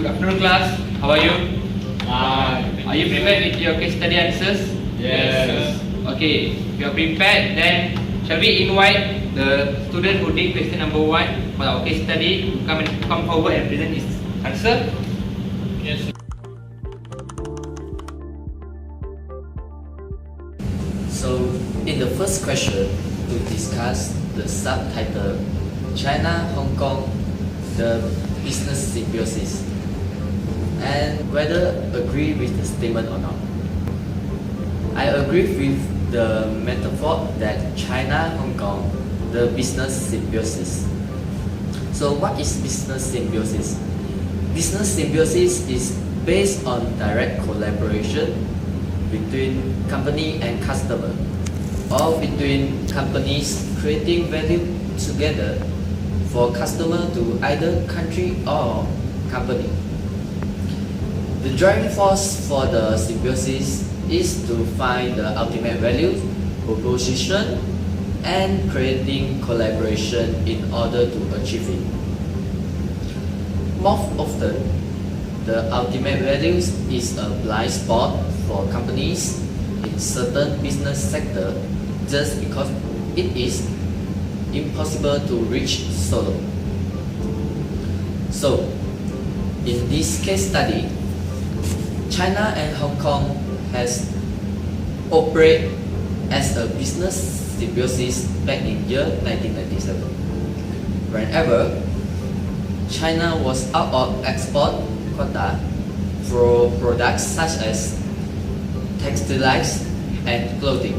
afternoon class. How are you? Are you prepared with your case study answers? Yes. Okay, if you are prepared, then shall we invite the student who did question number 1 for our case study to come forward and present his answer? Yes. So, in the first question, to discuss the subtitle China, Hong Kong, the business symbiosis, and whether agree with the statement or not. I agree with the metaphor that China, Hong Kong, the business symbiosis. So what is business symbiosis? Business symbiosis is based on direct collaboration between company and customer, or between companies creating value together for customer to either country or company. The driving force for the symbiosis is to find the ultimate value, proposition, and creating collaboration in order to achieve it. Most often, the ultimate values is a blind spot for companies in certain business sector just because it is impossible to reach solo. So, in this case study, China and Hong Kong has operated as a business symbiosis back in year 1997. Whenever China was out of export quota for products such as textiles and clothing.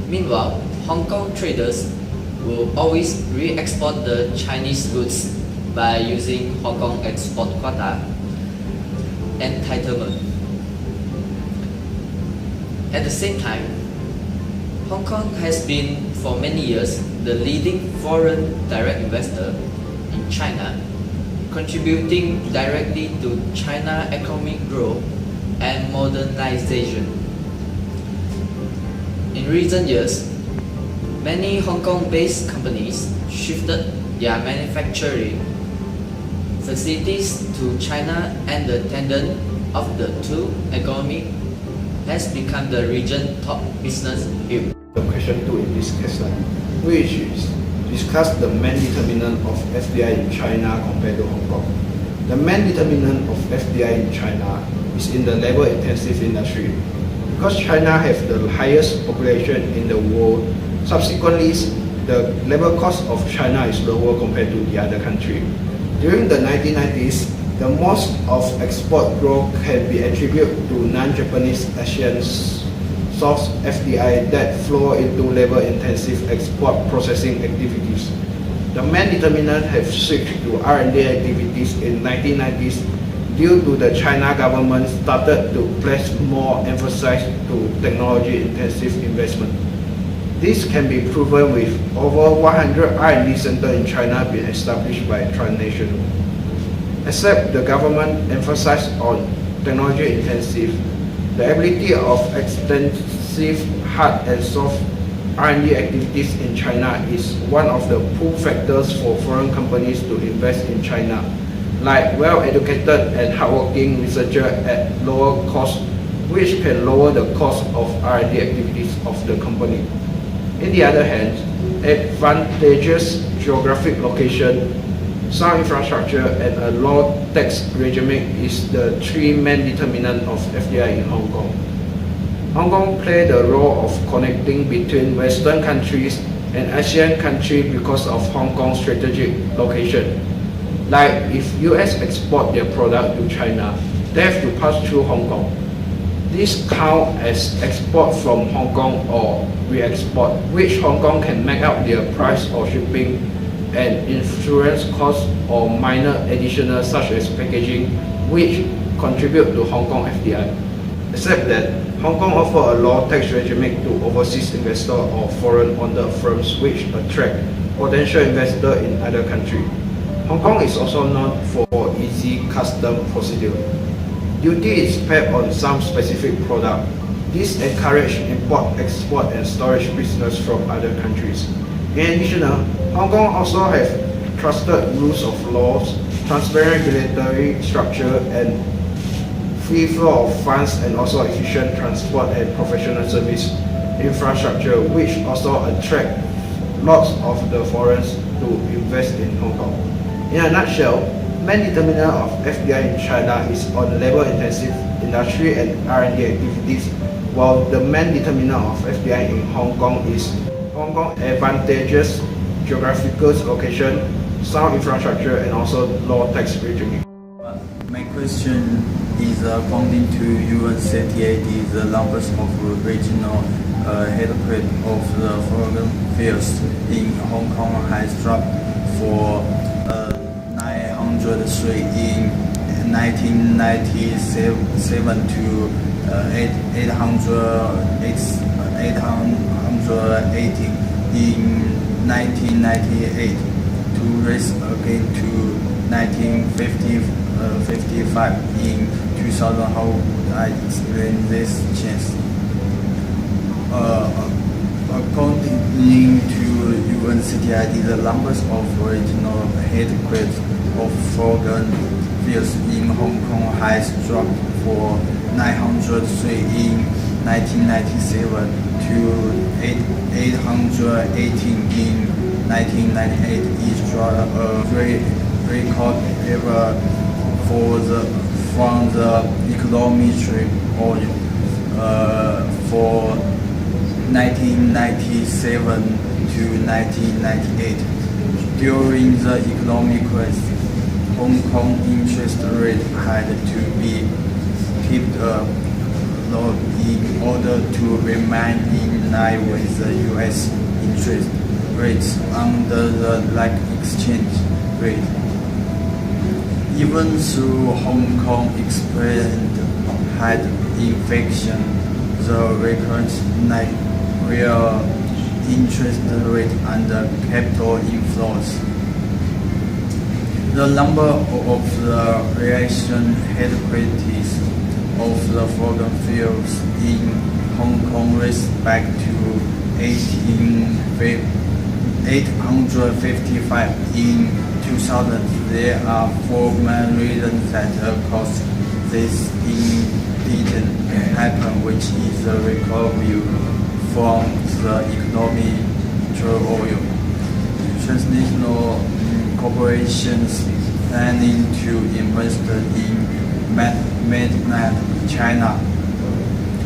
Meanwhile, Hong Kong traders will always re-export the Chinese goods by using Hong Kong export quota entitlement. At the same time, Hong Kong has been for many years the leading foreign direct investor in China, contributing directly to China's economic growth and modernization. In recent years, many Hong Kong-based companies shifted their manufacturing facilities to China, and the tandem of the two economies has become the region's top business hub. The question 2 in this case study, which is discuss the main determinant of FDI in China compared to Hong Kong. The main determinant of FDI in China is in the labor-intensive industry. Because China has the highest population in the world, subsequently, the labor cost of China is lower compared to the other country. During the 1990s, the most of export growth can be attributed to non-Japanese Asian source FDI that flow into labor-intensive export processing activities. The main determinant have switched to R&D activities in 1990s due to the China government started to place more emphasis to technology-intensive investment. This can be proven with over 100 R&D centers in China being established by transnational. Except the government emphasized on technology-intensive, the ability of extensive hard and soft R&D activities in China is one of the pull factors for foreign companies to invest in China, like well-educated and hardworking researchers at lower cost, which can lower the cost of R&D activities of the company. On the other hand, advantageous geographic location, sound infrastructure, and a low tax regime is the three main determinants of FDI in Hong Kong. Hong Kong played the role of connecting between Western countries and Asian countries because of Hong Kong's strategic location. Like if US export their product to China, they have to pass through Hong Kong. This count as export from Hong Kong or re-export, which Hong Kong can make up their price or shipping and insurance costs or minor additional such as packaging, which contribute to Hong Kong FDI. Except that Hong Kong offers a low tax regime to overseas investors or foreign-owned firms which attract potential investors in other countries. Hong Kong is also known for easy custom procedure. Duty is paid on some specific product. This encourages import, export, and storage business from other countries. In addition, Hong Kong also has trusted rules of laws, transparent regulatory structure, and free flow of funds, and also efficient transport and professional service infrastructure, which also attract lots of the foreigners to invest in Hong Kong. In a nutshell, main determinant of FDI in China is on labor-intensive industry and R&D activities, while the main determinant of FDI in Hong Kong is Hong Kong advantageous geographical location, sound infrastructure, and also low tax regime. My question is according to UNCTAD, the numbers of regional headquarters of the foreign affairs in Hong Kong has dropped for 903 in 1997 to 880 in 1998 to raise again to 1955 in 2000. How I explain this change? According to UNCTAD, the numbers of regional headquarters of foreign affairs in Hong Kong has dropped for 903 in 1997 to 818 in 1998. Is a record ever from the econometric oil for 1997 to 1998. During the economic crisis, Hong Kong interest rate had to be kept low in order to remain in line with the U.S. interest rates under the like exchange rate. Even though Hong Kong experienced had inflation, the recurrent real interest rate and capital inflows. The number of the relation headquarters of the foreign affairs in Hong Kong raised back to 855 in 2000. There are four main reasons that cause this incident happen, which is the recovery from the economy through oil. Transnational corporations planning to invest in mainland China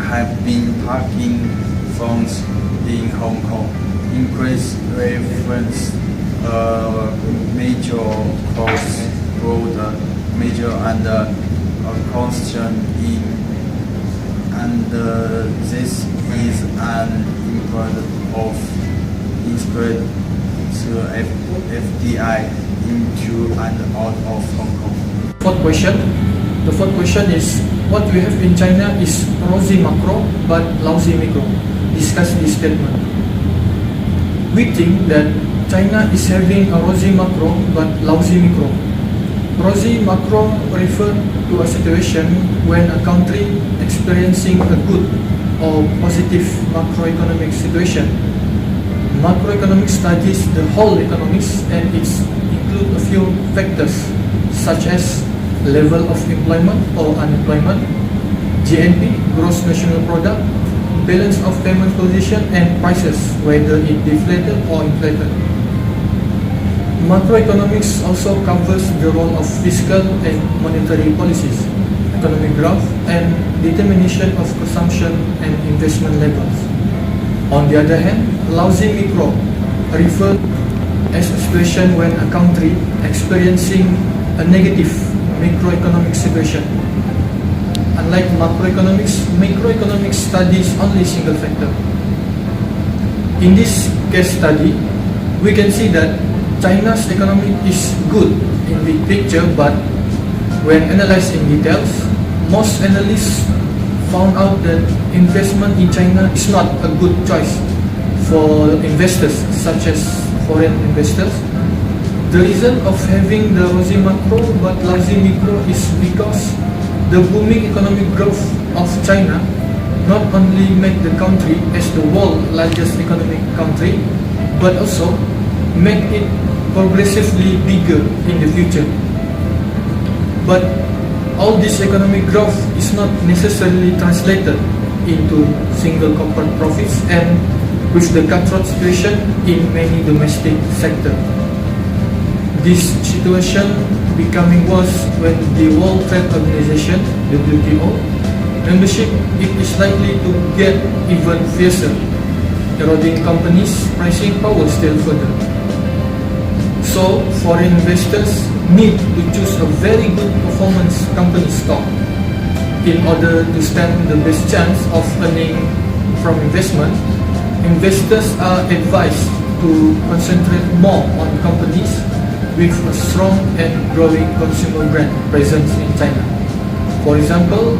have been parking funds in Hong Kong. Increased reference major cross-border major and constant in, and this is an important of spread to FDI into and out of Hong Kong. Fourth question. The fourth question is, what we have in China is rosy macro but lousy micro. Discuss this statement. We think that China is having a rosy macro but lousy micro. Rosy macro refer to a situation when a country experiencing a good or positive macroeconomic situation. Macroeconomic studies the whole economics and it include a few factors such as level of employment or unemployment, GNP, gross national product, balance of payment position, and prices, whether it deflated or inflated. Macroeconomics also covers the role of fiscal and monetary policies, economic growth, and determination of consumption and investment levels. On the other hand, lousy micro refer as a situation when a country experiencing a negative macroeconomic situation. Unlike macroeconomics, microeconomics studies only single factor. In this case study, we can see that China's economy is good in big picture, but when analyzed in details, most analysts found out that investment in China is not a good choice for investors, such as foreign investors. The reason of having the rosy macro but lousy micro is because the booming economic growth of China not only make the country as the world's largest economic country, but also make it progressively bigger in the future. But all this economic growth is not necessarily translated into single corporate profits, and with the cutthroat situation in many domestic sectors. This situation becoming worse when the World Trade Organization (WTO) membership is likely to get even fiercer, eroding companies' pricing power still further. So, foreign investors need to choose a very good performance company stock in order to stand the best chance of earning from investment. Investors are advised to concentrate more on companies with a strong and growing consumer brand presence in China. For example,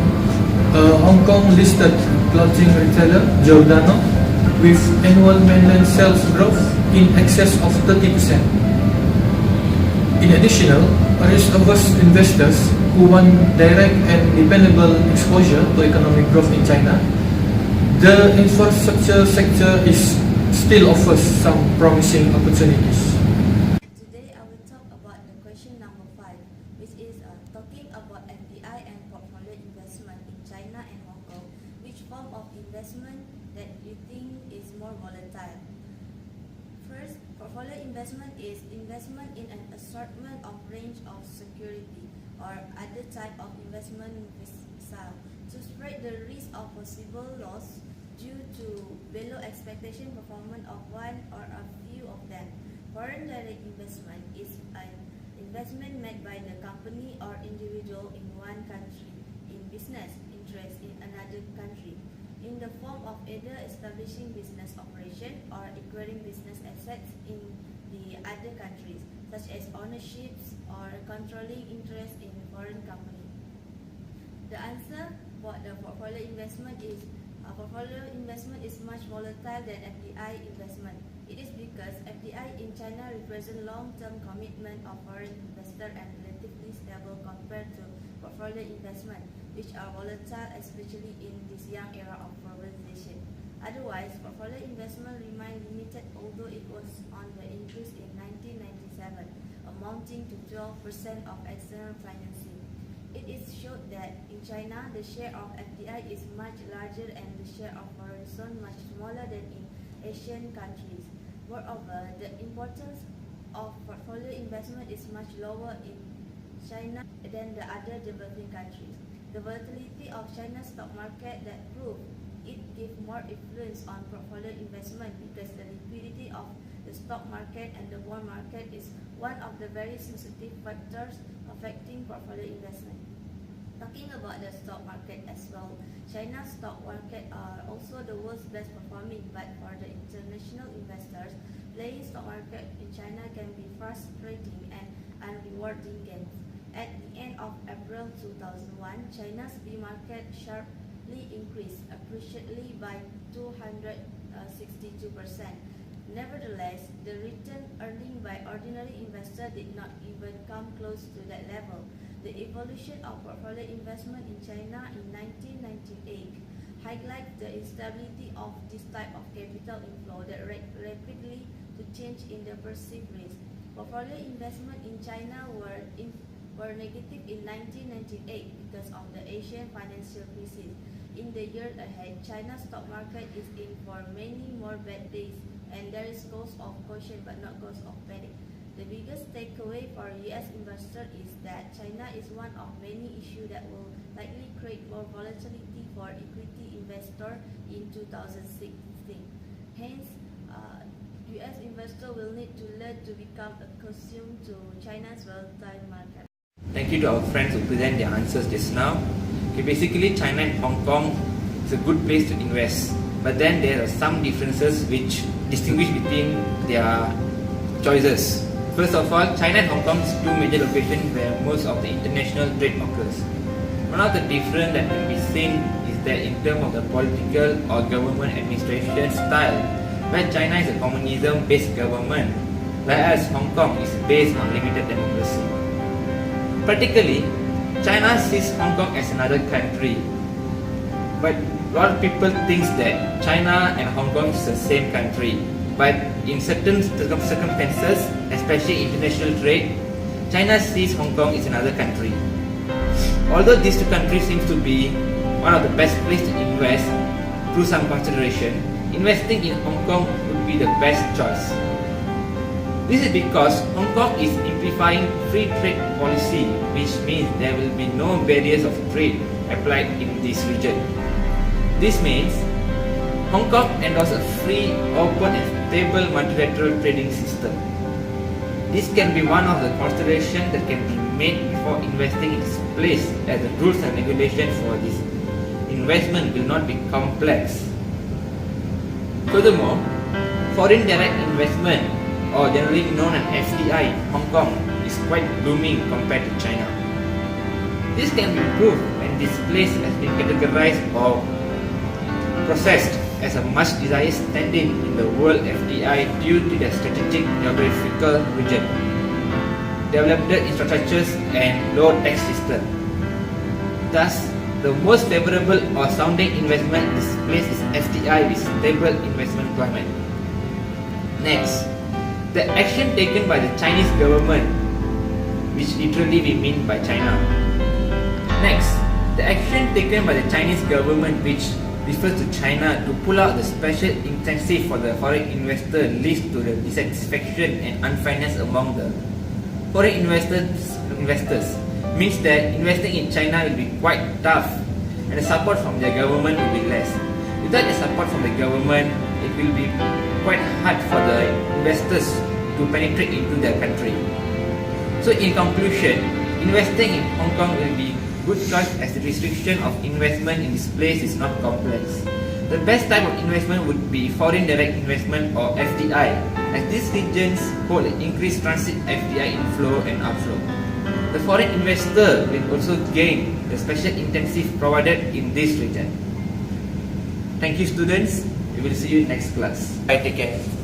a Hong Kong listed clothing retailer, Giordano, with annual mainland sales growth in excess of 30%. In addition, risk-averse investors who want direct and dependable exposure to economic growth in China, the infrastructure sector still offers some promising opportunities. Today I will talk about the question number 5, which is talking about FDI and portfolio investment in China and Hong Kong. Which form of investment that you think is more volatile? First, portfolio investment is investment in an assortment of range of security or other type of investment style to spread the risk of possible loss due to below expectation performance of one or a few of them. Foreign direct investment is an investment made by the company or individual in one country in business interest in another country in the form of either establishing business operation or acquiring business assets in the other countries, such as ownerships or controlling interest in foreign company. The answer for the portfolio investment is much volatile than FDI investment. It is because FDI in China represent long-term commitment of foreign investor and relatively stable compared to portfolio investment, which are volatile, especially in this young era of globalization. Otherwise, portfolio investment remained limited, although it was on the increase in 1997, amounting to 12% of external financing. It is showed that in China, the share of FDI is much larger and the share of foreign zone much smaller than in Asian countries. Moreover, the importance of portfolio investment is much lower in China than the other developing countries. The volatility of China's stock market that proved it gives more influence on portfolio investment because the liquidity of the stock market and the bond market is one of the very sensitive factors affecting portfolio investment. Talking about the stock market as well, China's stock market are also the world's best performing, but for the international investors, playing stock market in China can be frustrating and unrewarding games. At the end of April 2001, China's B market sharply increased, appreciably by 262%. Nevertheless, the return earned by ordinary investors did not even come close to that level. The evolution of portfolio investment in China in 1998 highlights the instability of this type of capital inflow that rapidly to change in the perceived risk. Portfolio investment in China were negative in 1998 because of the Asian financial crisis. In the year ahead, China's stock market is in for many more bad days, and there is cause of caution but not cause of panic. The biggest takeaway for US investors is that China is one of many issues that will likely create more volatility for equity investors in 2016. Hence, US investors will need to learn to become accustomed to China's volatile market. Thank you to our friends who present their answers just now. Okay, basically, China and Hong Kong is a good place to invest, but then there are some differences which distinguish between their choices. First of all, China and Hong Kong is two major locations where most of the international trade occurs. One of the difference that can be seen is that in terms of the political or government administration style, where China is a communism-based government, whereas Hong Kong is based on limited democracy. Practically, China sees Hong Kong as another country, but a lot of people think that China and Hong Kong is the same country. but in certain circumstances, especially international trade, China sees Hong Kong as another country. Although these two countries seem to be one of the best places to invest through some consideration, investing in Hong Kong would be the best choice. This is because Hong Kong is amplifying free trade policy, which means there will be no barriers of trade applied in this region. This means Hong Kong endorses a free, open and stable multilateral trading system. This can be one of the considerations that can be made before investing in this place, as the rules and regulations for this investment will not be complex. Furthermore, foreign direct investment, or generally known as FDI, Hong Kong is quite booming compared to China. This can be proved when this place has been categorized or processed as a much desired standing in the world FDI due to their strategic geographical region, developed infrastructures and low tax system. Thus, the most favorable or sounding investment in this place is FDI with stable investment climate. Next, the action taken by the Chinese government, which literally we mean by China. Next, the action taken by the Chinese government, which refers to China, to pull out the special incentive for the foreign investor leads to the dissatisfaction and unfairness among the foreign investors means that investing in China will be quite tough and the support from their government will be less. Without the support from the government, it will be quite hard for the investors to penetrate into their country. So in conclusion, investing in Hong Kong will be good choice as the restriction of investment in this place is not complex. The best type of investment would be foreign direct investment or FDI, as these regions hold increased transit FDI inflow and outflow. The foreign investor will also gain the special incentive provided in this region. Thank you students, we will see you in next class. Bye, take care.